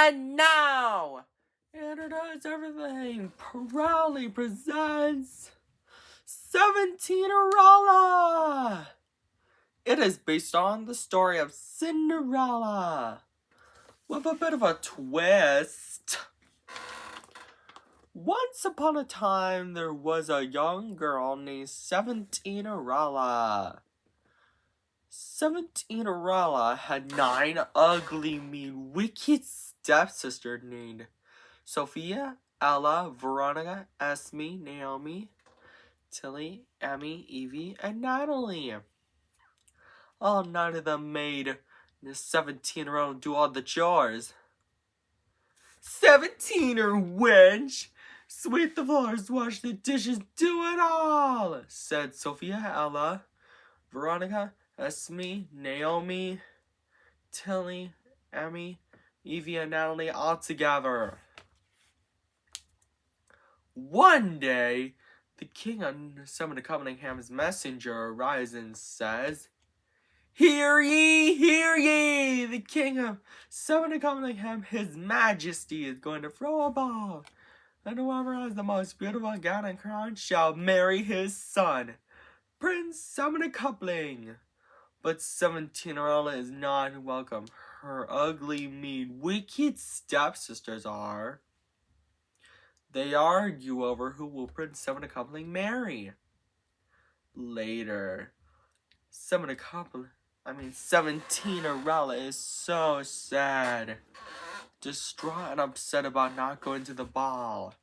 And now, Introduce Everything proudly presents Seventeennerella. It is based on the story of Cinderella, with a bit of a twist. Once upon a time, there was a young girl named Seventeennerella. Seventeennerella had 9 ugly, mean, wicked stepsisters named Sophia, Ella, Veronica, Esme, Naomi, Tilly, Emmy, Evie, and Natalie. All 9 of them made the 17-year-old do all the chores. 17er wench! Sweep the floors, wash the dishes, do it all! Said Sophia, Ella, Veronica, Esme, Naomi, Tilly, Emmy, Evie, and Natalie all together. One day, the king on some of Cunningham's messenger arrives and says, "Hear ye, hear ye! The king of some of Cunningham, his majesty, is going to throw a ball, and whoever has the most beautiful gown and crown shall marry his son, Prince Summoner Coupling." But Seventeennerella is not welcome. Her ugly, mean, wicked stepsisters are. They argue over who will Prince Summoner Coupling marry. Later, Seventeennerella is so sad, distraught and upset about not going to the ball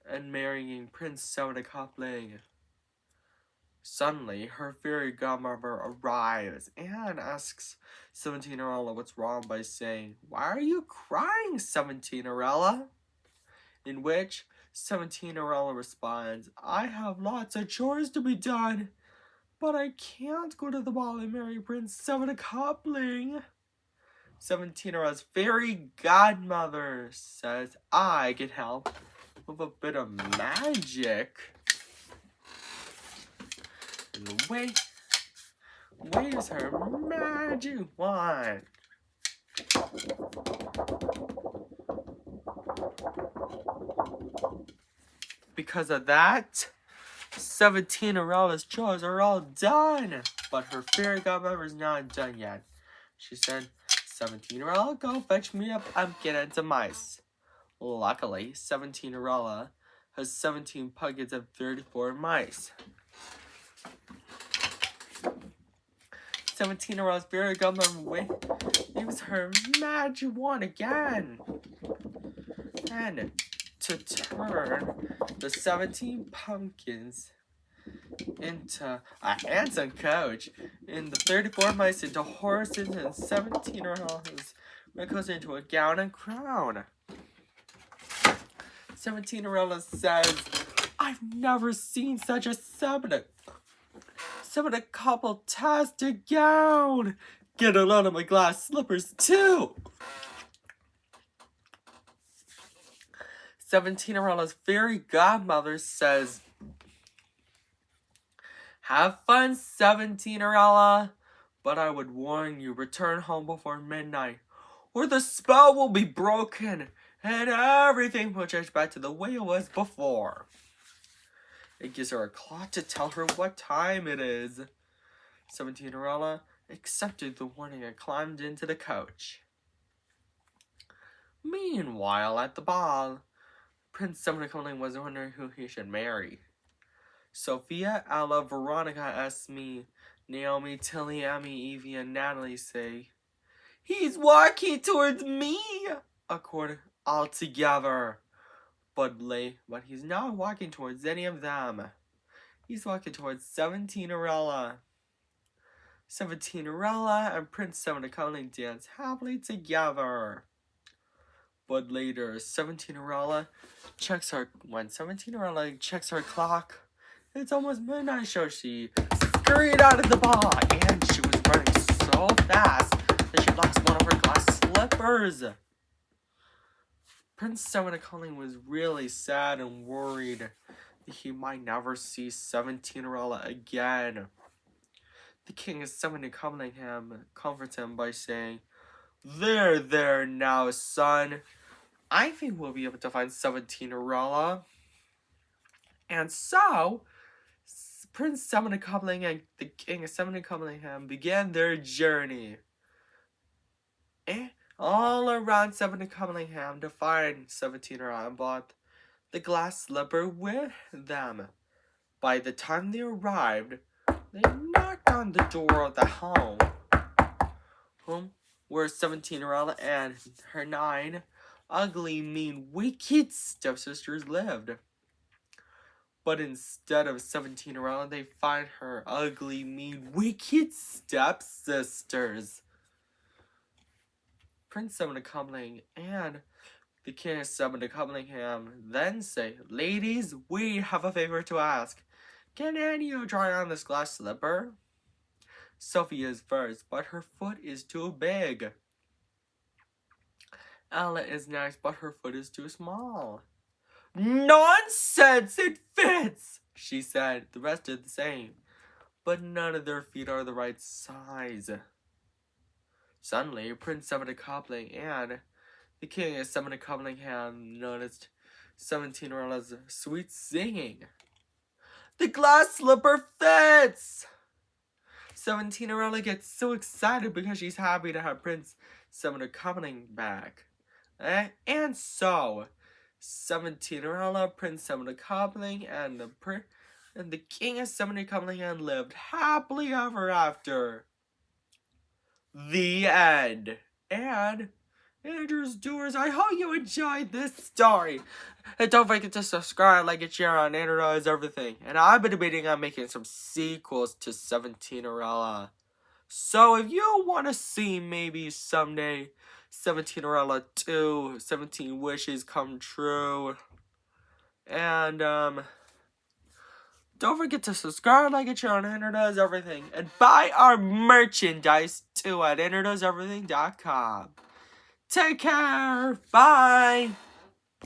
and marrying Prince Summoner Coupling. Suddenly, her fairy godmother arrives and asks Seventeennerella what's wrong by saying, "Why are you crying, Seventeennerella?" In which Seventeennerella responds, "I have lots of chores to be done, but I can't go to the ball and marry Prince Summoner Coupling." Seventeenerella's fairy godmother says, "I can help with a bit of magic." And waves her magic wand. Because of that, Seventeenerella's chores are all done. But her fairy godmother is not done yet. She said, "Seventeenerella, go fetch me a pumpkin and some mice." Luckily, Seventeenerella has 17 pumpkins and 34 mice. Seventeenerella's fairy godmother waves her magic wand again. And to turn the 17 pumpkins into a handsome coach, and the 34 mice into horses, and 17-year-olds goes into a gown and crown. Seventeenerella says, "I've never seen such a summoner couple-tastic gown. Get a load of my glass slippers too." Seventeenerella's fairy godmother says, "Have fun, Seventeenerella, but I would warn you, return home before midnight, or the spell will be broken, and everything will change back to the way it was before." It gives her a clock to tell her what time it is. Seventeenerella accepted the warning and climbed into the coach. Meanwhile, at the ball, Prince Summoner Coupling was wondering who he should marry. Sophia, Ella, Veronica, Esme, Naomi, Tilly, Emmy, Evie, and Natalie say, "He's walking towards me," all together. But he's not walking towards any of them. He's walking towards Seventeenerella. Seventeenerella and Prince Summoner Coupling dance happily together. But later, when Seventeenerella checks her clock, it's almost midnight, so she scurried out of the ball, and she was running so fast that she lost one of her glass slippers. Prince Summoner Coupling was really sad and worried that he might never see Seventeenerella again. The king of Summoner Coupling comforts him by saying, There now, son. I think we'll be able to find Seventeennerella. And so, Prince Summoner Coupling and the King of Summoner Couplingham began their journey. And all around Summoner Couplingham to find Seventeennerella and brought the glass slipper with them. By the time they arrived, they knocked on the door of the home where Seventeennerella and her 9 ugly, mean, wicked stepsisters lived. But instead of Seventeennerella, they find her ugly, mean, wicked stepsisters. Prince Summoner Coupling and the King of Summoner Couplingham then say, "Ladies, we have a favor to ask. Can any of you try on this glass slipper?" Sophie is first, but her foot is too big. Ella is next, but her foot is too small. "Nonsense! It fits!" she said. The rest did the same, but none of their feet are the right size. Suddenly, Prince Summoner Coupling and the King of Summoner Couplingham noticed Seventeenerella's sweet singing. "The glass slipper fits!" Seventeenerella gets so excited because she's happy to have Prince Summoner Coupling back. And so, Seventeenerella, Prince Summoner Coupling, and the King of Summoner Couplingham lived happily ever after. The end. And Doers, I hope you enjoyed this story. And don't forget to subscribe, like, and share on Does Everything. And I've been debating on making some sequels to Seventeennerella. So if you want to see maybe someday Seventeennerella 2, 17 Wishes Come True. And don't forget to subscribe, like, and share on Does Everything. And buy our merchandise too at InterDoesEverything.com. Take care. Bye.